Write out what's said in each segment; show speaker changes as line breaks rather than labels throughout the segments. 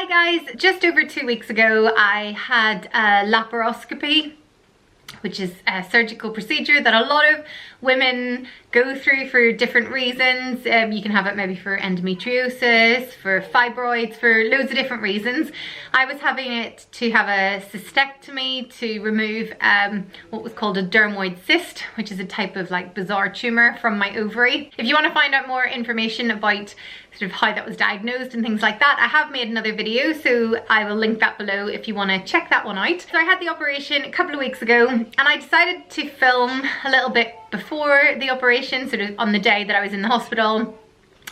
guys, just over 2 weeks ago I had a laparoscopy, which is a surgical procedure that a lot of women go through for different reasons. You can have it maybe for endometriosis, for fibroids, for loads of different reasons. I was having it to have a cystectomy to remove what was called a dermoid cyst, which is a type of like bizarre tumour from my ovary. If you want to find out more information about sort of how that was diagnosed and things like that, I have made another video, so I will link that below if you want to check that one out. So I had the operation a couple of weeks ago, and I decided to film a little bit before the operation, sort of on the day that I was in the hospital,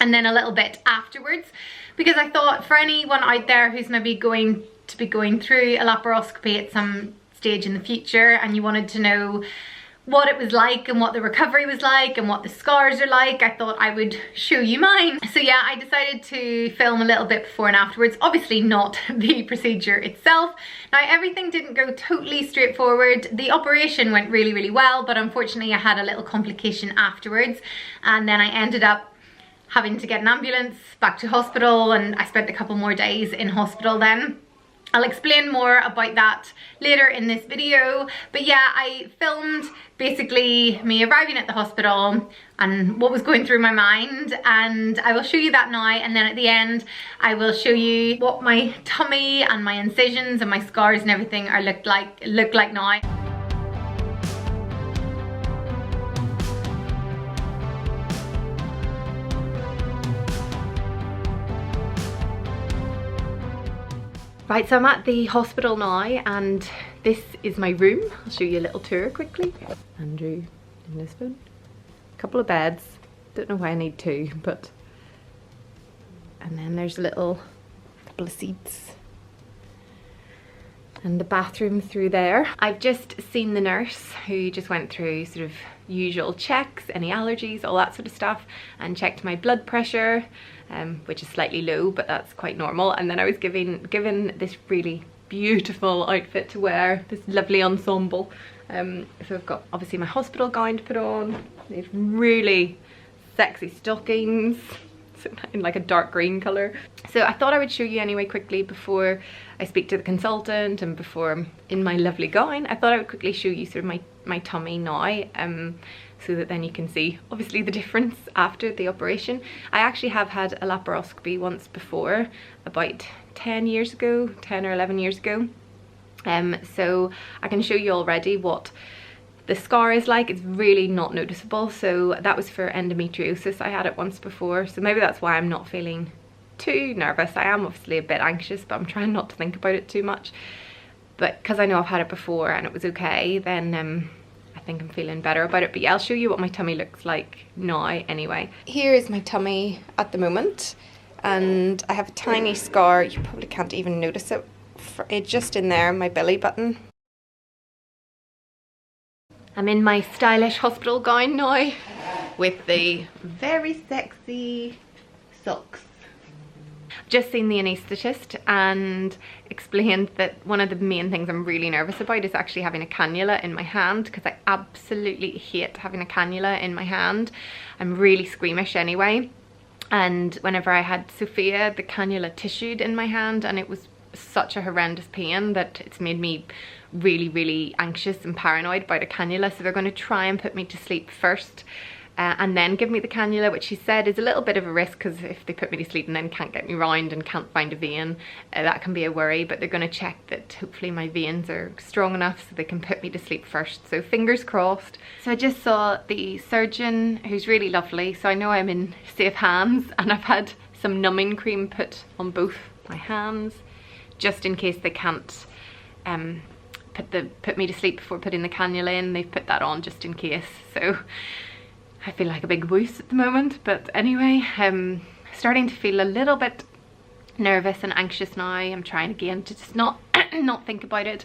and then a little bit afterwards, because I thought for anyone out there who's maybe going to be going through a laparoscopy at some stage in the future and you wanted to know what it was like and what the recovery was like and what the scars are like, I thought I would show you mine. So yeah, I decided to film a little bit before and afterwards. Obviously not the procedure itself. Now, everything didn't go totally straightforward. The operation went really, really well, but unfortunately I had a little complication afterwards, and then I ended up having to get an ambulance back to hospital, and I spent a couple more days in hospital then. I'll explain more about that later in this video, but yeah, I filmed basically me arriving at the hospital and what was going through my mind, and I will show you that now, and then at the end I will show you what my tummy and my incisions and my scars and everything are look like now. Right, so I'm at the hospital now, and this is my room. I'll show you a little tour quickly. Andrew in this one. A couple of beds. Don't know why I need two, but... And then there's a little couple of seats. And the bathroom through there. I've just seen the nurse who just went through sort of usual checks, any allergies, all that sort of stuff, and checked my blood pressure, which is slightly low, but that's quite normal. And then I was given this really beautiful outfit to wear, this lovely ensemble. So I've got obviously my hospital gown to put on, these really sexy stockings in like a dark green colour. So I thought I would show you anyway quickly before I speak to the consultant and before I'm in my lovely gown. I thought I would quickly show you sort of my tummy now, so that then you can see obviously the difference after the operation. I actually have had a laparoscopy once before, about 10 years ago, 10 or 11 years ago. So I can show you already what the scar is like. It's really not noticeable. So that was for endometriosis. I had it once before, so maybe that's why I'm not feeling too nervous. I am obviously a bit anxious, but I'm trying not to think about it too much. But because I know I've had it before and it was okay, then I think I'm feeling better about it. But yeah, I'll show you what my tummy looks like now anyway. Here is my tummy at the moment, and I have a tiny scar. You probably can't even notice it. It's just in there, my belly button. I'm in my stylish hospital gown now with the very sexy socks. Just seen the anaesthetist and explained that one of the main things I'm really nervous about is actually having a cannula in my hand, because I absolutely hate having a cannula in my hand. I'm really squeamish anyway, and whenever I had Sophia, the cannula tissued in my hand, and it was such a horrendous pain that it's made me really, really anxious and paranoid about a cannula. So they're going to try and put me to sleep first, and then give me the cannula, which she said is a little bit of a risk, because if they put me to sleep and then can't get me round and can't find a vein, that can be a worry. But they're going to check that hopefully my veins are strong enough so they can put me to sleep first, so fingers crossed. So I just saw the surgeon, who's really lovely, so I know I'm in safe hands, and I've had some numbing cream put on both my hands just in case they can't put me to sleep before putting the cannula in. They've put that on just in case, so I feel like a big wuss at the moment. But anyway, I'm starting to feel a little bit nervous and anxious now. I'm trying again to just not think about it.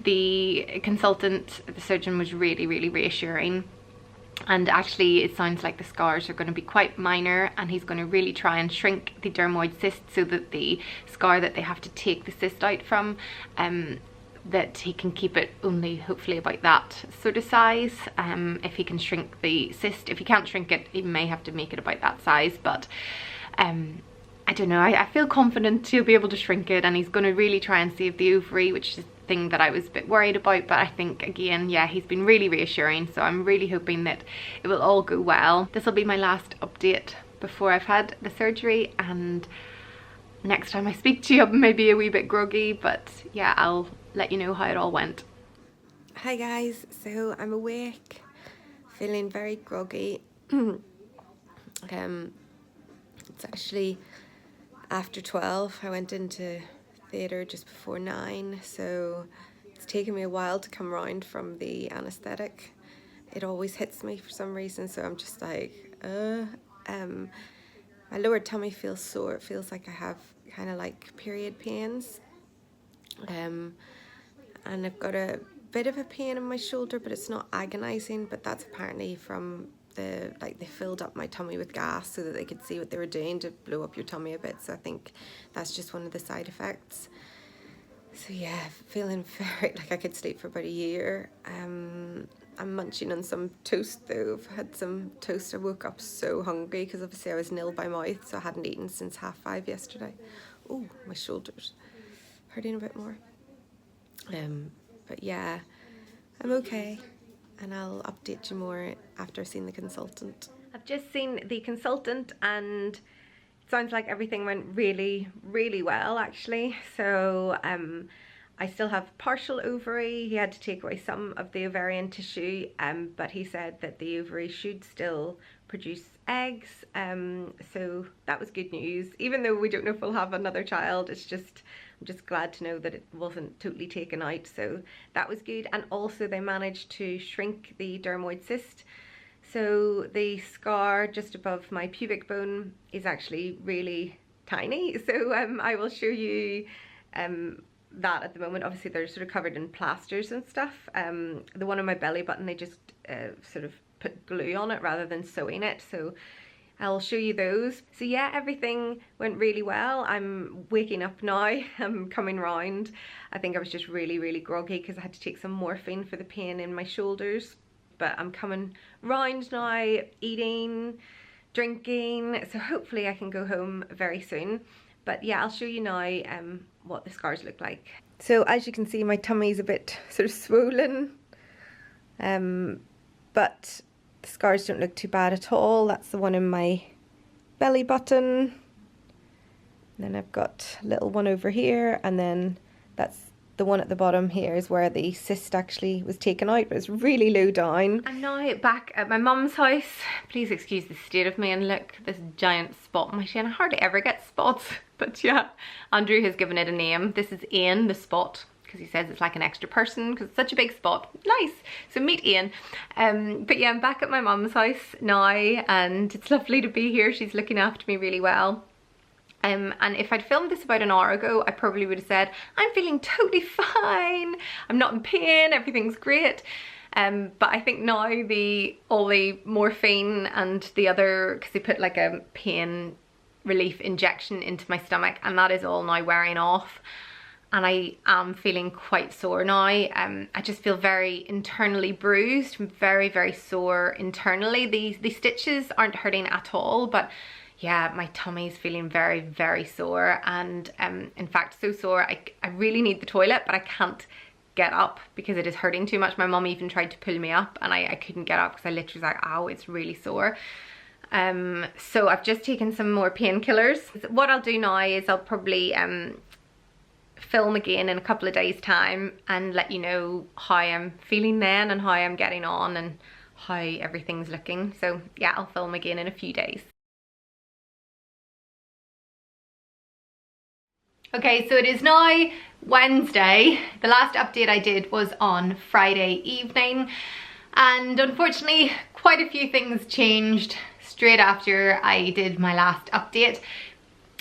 The consultant, the surgeon, was really, really reassuring, and actually it sounds like the scars are going to be quite minor, and he's going to really try and shrink the dermoid cyst so that the scar that they have to take the cyst out from, that he can keep it only hopefully about that sort of size. If he can shrink the cyst, if he can't shrink it, he may have to make it about that size, but I don't know, I feel confident he'll be able to shrink it, and he's going to really try and save the ovary, which is the thing that I was a bit worried about. But I think, again, yeah, he's been really reassuring, so I'm really hoping that it will all go well. This will be my last update before I've had the surgery, and next time I speak to you I'm maybe a wee bit groggy, but yeah, I'll let you know how it all went.
Hi guys, so I'm awake, feeling very groggy. It's actually after 12. I went into theatre just before 9, so it's taken me a while to come round from the anaesthetic. It always hits me for some reason, so I'm just like, my lower tummy feels sore. It feels like I have kind of like period pains. And I've got a bit of a pain in my shoulder, but it's not agonizing, but that's apparently from they filled up my tummy with gas so that they could see what they were doing to blow up your tummy a bit. So I think that's just one of the side effects. So yeah, feeling very like I could sleep for about a year. I'm munching on some toast though. I've had some toast. I woke up so hungry because obviously I was nil by mouth, so I hadn't eaten since 5:30 yesterday. Oh, my shoulders hurting a bit more. But yeah, I'm okay, and I'll update you more after I've seen the consultant. I've just seen the consultant, and it sounds like everything went really, really well actually. So I still have partial ovary. He had to take away some of the ovarian tissue, but he said that the ovary should still produce eggs, so that was good news. Even though we don't know if we'll have another child, I'm just glad to know that it wasn't totally taken out, so that was good. And also they managed to shrink the dermoid cyst, so the scar just above my pubic bone is actually really tiny. So I will show you that at the moment. Obviously they're sort of covered in plasters and stuff. The one on my belly button, they just sort of put glue on it rather than sewing it, so I'll show you those. So yeah, everything went really well. I'm waking up now. I'm coming round. I think I was just really, really groggy because I had to take some morphine for the pain in my shoulders, but I'm coming round now, eating, drinking, so hopefully I can go home very soon. But yeah, I'll show you now what the scars look like. So as you can see, my tummy's a bit sort of swollen, but the scars don't look too bad at all. That's the one in my belly button. Then I've got a little one over here, and then that's the one at the bottom here is where the cyst actually was taken out, but it's really low down. I'm now back at my mum's house. Please excuse the state of me, and look, this giant spot on my shin. I hardly ever get spots, but yeah, Andrew has given it a name. This is Ian, the spot, because he says it's like an extra person because it's such a big spot. Nice. So meet Ian. But yeah, I'm back at my mum's house now, and it's lovely to be here. She's looking after me really well. And if I'd filmed this about an hour ago, I probably would have said, I'm feeling totally fine. I'm not in pain, everything's great. But I think now all the morphine and the other, because they put like a pain relief injection into my stomach, and that is all now wearing off. And I am feeling quite sore now. I just feel very internally bruised, very, very sore internally. The stitches aren't hurting at all, but yeah, my tummy's feeling very, very sore, and in fact so sore I really need the toilet, but I can't get up because it is hurting too much. My mum even tried to pull me up, and I couldn't get up because I literally was like, ow, it's really sore. So I've just taken some more painkillers. What I'll do now is I'll probably film again in a couple of days time and let you know how I'm feeling then and how I'm getting on and how everything's looking. So yeah, I'll film again in a few days. Okay, so it is now Wednesday. The last update I did was on Friday evening, and unfortunately quite a few things changed straight after I did my last update.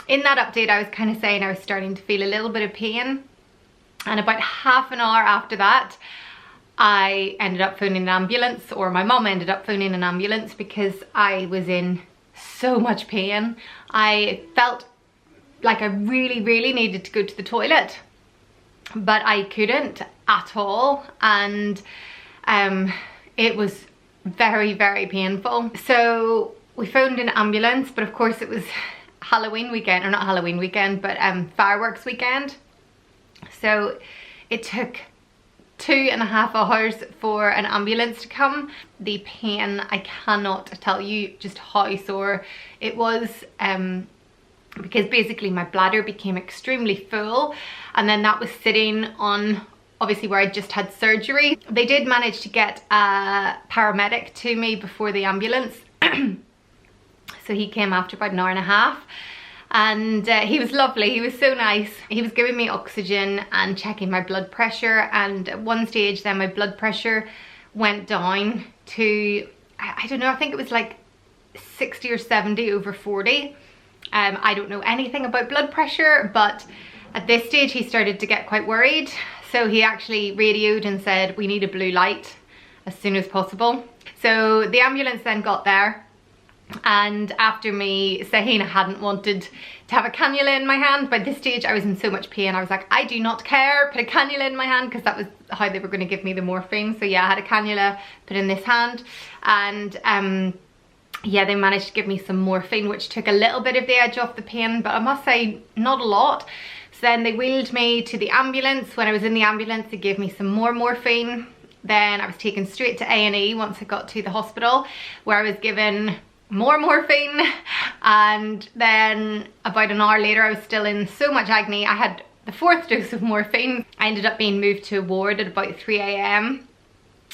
In that update I was kind of saying I was starting to feel a little bit of pain, and about half an hour after that I ended up phoning an ambulance, or my mum ended up phoning an ambulance, because I was in so much pain. I felt like I really, really needed to go to the toilet, but I couldn't at all, and it was very, very painful. So we phoned an ambulance, but of course it was
Halloween weekend, or not Halloween weekend, but fireworks weekend. So it took 2.5 hours for an ambulance to come. The pain, I cannot tell you just how sore it was, because basically my bladder became extremely full, and then that was sitting on obviously where I just had surgery. They did manage to get a paramedic to me before the ambulance. So he came after about an hour and a half, and he was lovely. He was so nice. He was giving me oxygen and checking my blood pressure, and at one stage then my blood pressure went down to, I don't know, I think it was like 60 or 70 over 40. I don't know anything about blood pressure, but at this stage he started to get quite worried. So he actually radioed and said, we need a blue light as soon as possible. So the ambulance then got there, and after me saying I hadn't wanted to have a cannula in my hand, by this stage I was in so much pain, I was like, I do not care, put a cannula in my hand, because that was how they were going to give me the morphine. So yeah, I had a cannula put in this hand, and yeah, they managed to give me some morphine, which took a little bit of the edge off the pain, but I must say not a lot. So then they wheeled me to the ambulance. When I was in the ambulance, they gave me some more morphine. Then I was taken straight to A&E once I got to the hospital, where I was given more morphine, and then about an hour later I was still in so much agony. I had the 4th dose of morphine. I ended up being moved to a ward at about 3 AM,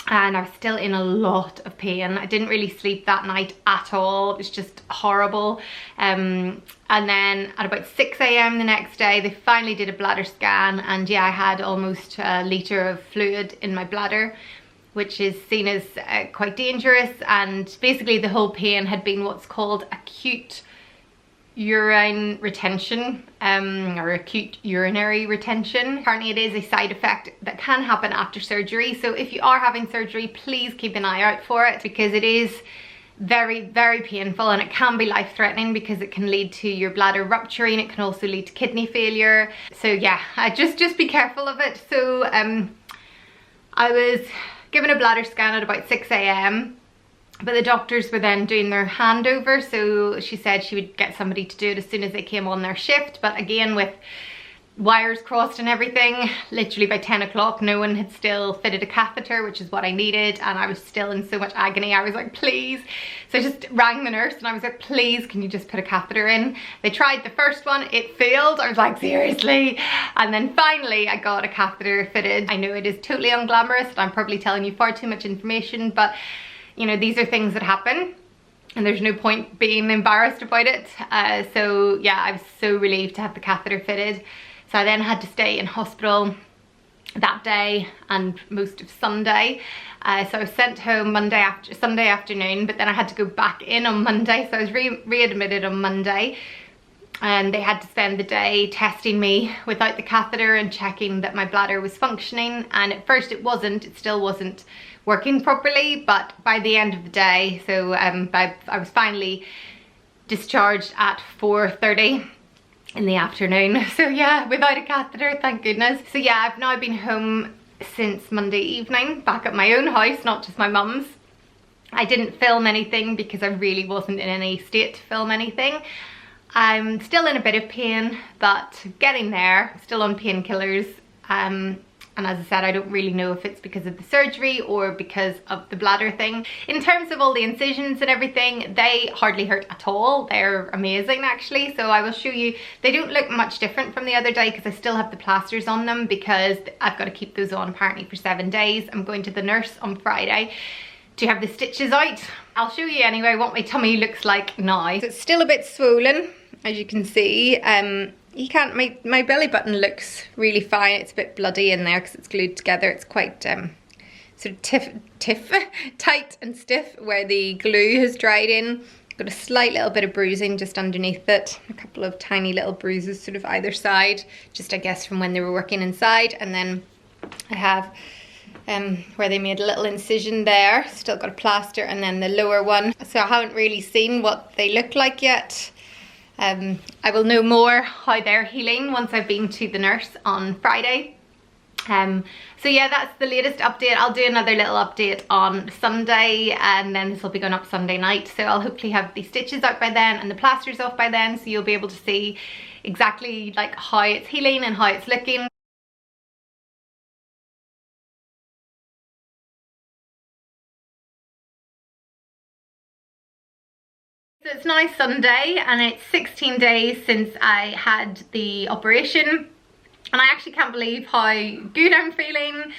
and I was still in a lot of pain. I didn't really sleep that night at all. It was just horrible. And then at about 6 AM the next day, they finally did a bladder scan, and yeah, I had almost a litre of fluid in my bladder, which is seen as quite dangerous. And basically the whole pain had been what's called acute urine retention, or acute urinary retention. Apparently it is a side effect that can happen after surgery. So if you are having surgery, please keep an eye out for it, because it is very, very painful, and it can be life-threatening because it can lead to your bladder rupturing. It can also lead to kidney failure. So yeah, just be careful of it. So I was given a bladder scan at about 6 AM, but the doctors were then doing their handover, so she said she would get somebody to do it as soon as they came on their shift. But again, with wires crossed and everything, literally by 10 o'clock no one had still fitted a catheter, which is what I needed, and I was still in so much agony. I was like, please. So I just rang the nurse and I was like, please, can you just put a catheter in? They tried the first one, it failed. I was like, seriously? And then finally I got a catheter fitted. I know it is totally unglamorous, and I'm probably telling you far too much information, but you know, these are things that happen, and there's no point being embarrassed about it. So yeah, I was so relieved to have the catheter fitted. So I then had to stay in hospital that day and most of Sunday. So I was sent home Sunday afternoon, but then I had to go back in on Monday. So I was readmitted on Monday, and they had to spend the day testing me without the catheter and checking that my bladder was functioning. And at first it still wasn't working properly, but by the end of the day, so I was finally discharged at 4:30 in the afternoon. So yeah, without a catheter, thank goodness. So yeah, I've now been home since Monday evening, back at my own house, not just my mum's. I didn't film anything because I really wasn't in any state to film anything. I'm still in a bit of pain, but getting there, still on painkillers. And as I said, I don't really know if it's because of the surgery or because of the bladder thing. In terms of all the incisions and everything, they hardly hurt at all. They're amazing actually. So I will show you. They don't look much different from the other day because I still have the plasters on them, because I've got to keep those on apparently for 7 days. I'm going to the nurse on Friday to have the stitches out. I'll show you anyway what my tummy looks like now. So it's still a bit swollen, as you can see. You can't, my belly button looks really fine. It's a bit bloody in there because it's glued together. It's quite sort of tight and stiff where the glue has dried in. Got a slight little bit of bruising just underneath it. A couple of tiny little bruises sort of either side, just I guess from when they were working inside. And then I have where they made a little incision there. Still got a plaster, and then the lower one. So I haven't really seen what they look like yet. I will know more how they're healing once I've been to the nurse on Friday. So yeah, that's the latest update. I'll do another little update on Sunday, and then this will be going up Sunday night. So I'll hopefully have the stitches out by then and the plasters off by then, so you'll be able to see exactly like how it's healing and how it's looking. So it's now Sunday and it's 16 days since I had the operation. And I actually can't believe how good I'm feeling.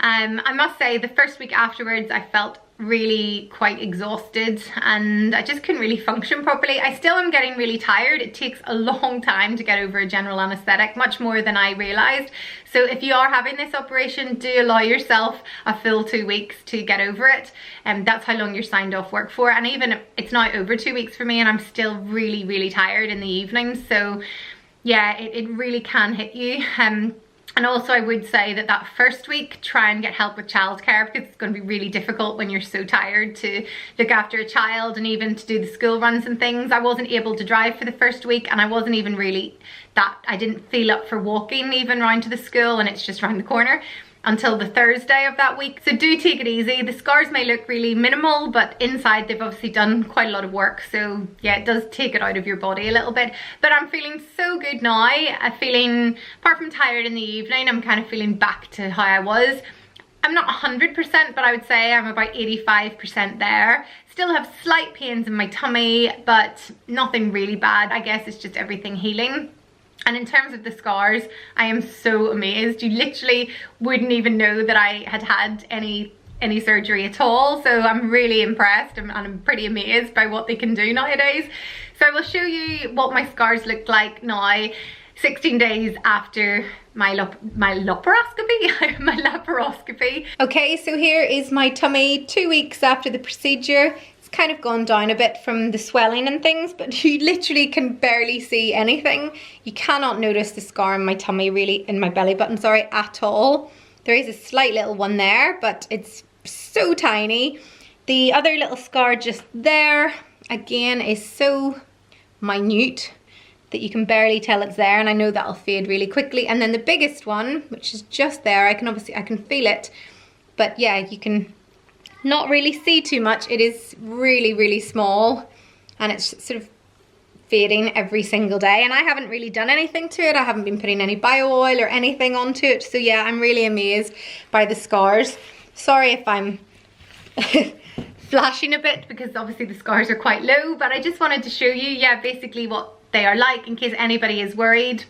I must say the first week afterwards I felt really quite exhausted and I just couldn't really function properly. I still am getting really tired. It takes a long time to get over a general anaesthetic, much more than I realised. So if you are having this operation, do allow yourself a full 2 weeks to get over it. And that's how long you're signed off work for. And even it's now over 2 weeks for me and I'm still really, really tired in the evenings. So yeah, it really can hit you. And also I would say that that first week, try and get help with childcare, because it's going to be really difficult when you're so tired to look after a child and even to do the school runs and things. I wasn't able to drive for the first week and I wasn't even really I didn't feel up for walking even round to the school, and it's just round the corner, until the Thursday of that week. So do take it easy. The scars may look really minimal, but inside they've obviously done quite a lot of work. So yeah, it does take it out of your body a little bit. But I'm feeling so good now. I'm feeling, apart from tired in the evening, I'm kind of feeling back to how I was. I'm not 100%, but I would say I'm about 85% there. Still have slight pains in my tummy, but nothing really bad. I guess it's just everything healing. And in terms of the scars, I am so amazed. You literally wouldn't even know that I had had any surgery at all. So I'm really impressed and I'm pretty amazed by what they can do nowadays. So I will show you what my scars look like now, 16 days after my laparoscopy. My laparoscopy. Okay, so here is my tummy 2 weeks after the procedure. Kind of gone down a bit from the swelling and things, but you literally can barely see anything. You cannot notice the scar in my tummy, really, in my belly button, sorry, at all. There is a slight little one there, but it's so tiny. The other little scar just there, again, is so minute that you can barely tell it's there, and I know that'll fade really quickly. And then the biggest one, which is just there, I can feel it, but yeah, you can not really see too much. It is really, really small and it's sort of fading every single day, and I haven't really done anything to it. I haven't been putting any bio oil or anything onto it. So yeah, I'm really amazed by the scars. Sorry if I'm flashing a bit, because obviously the scars are quite low, but I just wanted to show you, yeah, basically what they are like in case anybody is worried.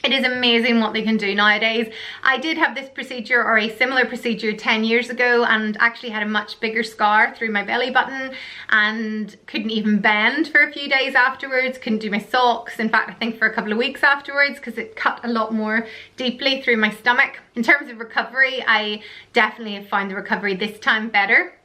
It is amazing what they can do nowadays. I did have this procedure, or a similar procedure, 10 years ago, and actually had a much bigger scar through my belly button and couldn't even bend for a few days afterwards, couldn't do my socks. In fact, I think for a couple of weeks afterwards, because it cut a lot more deeply through my stomach. In terms of recovery, I definitely have found the recovery this time better,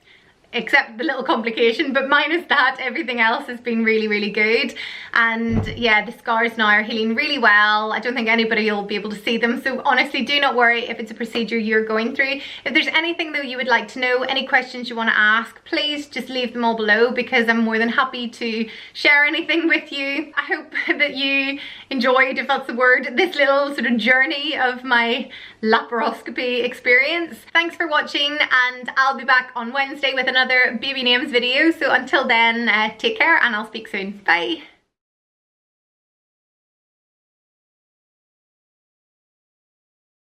except the little complication, but minus that, everything else has been really, really good. And yeah, the scars now are healing really well. I don't think anybody will be able to see them. So honestly, do not worry if it's a procedure you're going through. If there's anything though you would like to know, any questions you want to ask, please just leave them all below, because I'm more than happy to share anything with you. I hope that you enjoyed, if that's the word, this little sort of journey of my laparoscopy experience. Thanks for watching, and I'll be back on Wednesday with another baby names video. So until then, take care and I'll speak soon. Bye.